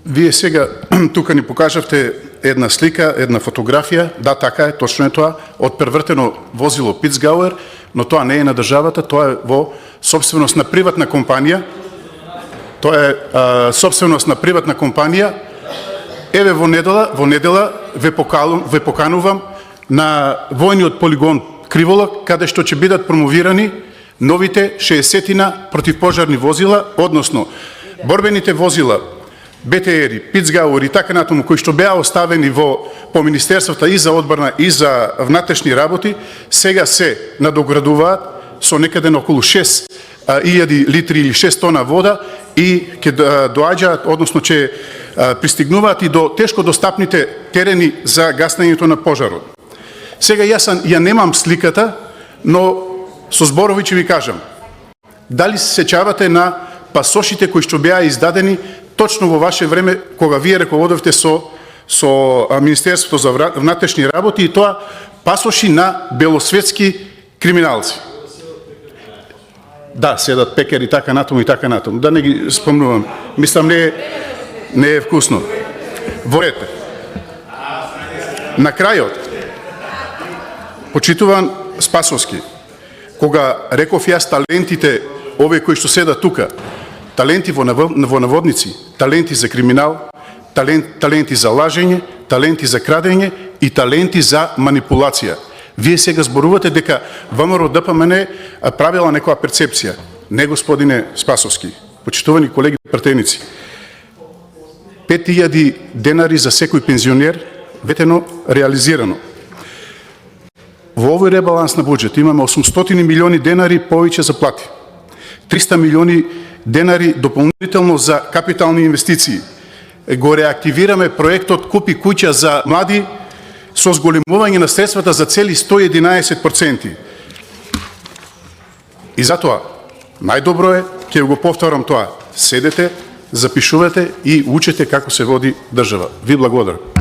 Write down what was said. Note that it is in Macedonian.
Вие сега тука ни покажавте една слика, една фотографија, да, така е, точно е тоа, од превртено возило Пицгауер, но тоа не е на државата, тоа е во собственост на приватна компанија. Тоа е собственост на приватна компанија. Еве во недела ве поканувам на војниот полигон Кривола, каде што ќе бидат промовирани новите 60-тина противпожарни возила, односно борбените возила БТР, Пицгауер и така натаму, кои што беа оставени по Министерството и за одбрана и за внатрешни работи, сега се надоградуваат со некаде на околу 6.000 литри или 6 тона вода и ќе доаѓаат, односно ќе пристигнуваат и до тешко достапните терени за гаснењето на пожарот. Сега јас ја немам сликата, но со зборови ќе ви кажам. Дали се сеќавате на пасошите кои што беа издадени точно во ваше време, кога вие раководевте со Министерството за внатрешни работи, и тоа пасоши на белосветски криминалци. Да, седат пекари, така натаму и така натаму. Да не ги спомнувам. Мислам, не е вкусно. Ворете. На крајот, почитуван Спасовски, кога реков јас талентите, овие кои што седат тука, таленти во наводници, таленти за криминал, таленти за лажење, таленти за крадење и таленти за манипулација. Вие сега зборувате дека ВМРО ДПМН правила некоја перцепција. Не, господине Спасовски, почитувани колеги пратеници. 5.000 денари за секој пензионер, ветено реализирано. Во овој ребаланс на буџет имаме 800 милиони денари повеќе за плати. 300 милиони денари дополнително за капитални инвестиции. Го реактивираме проектот Купи куќа за млади со зголемување на средствата за цели 111%. И затоа, најдобро е, ќе го повторам тоа, седете, запишувате и учете како се води држава. Ви благодарам.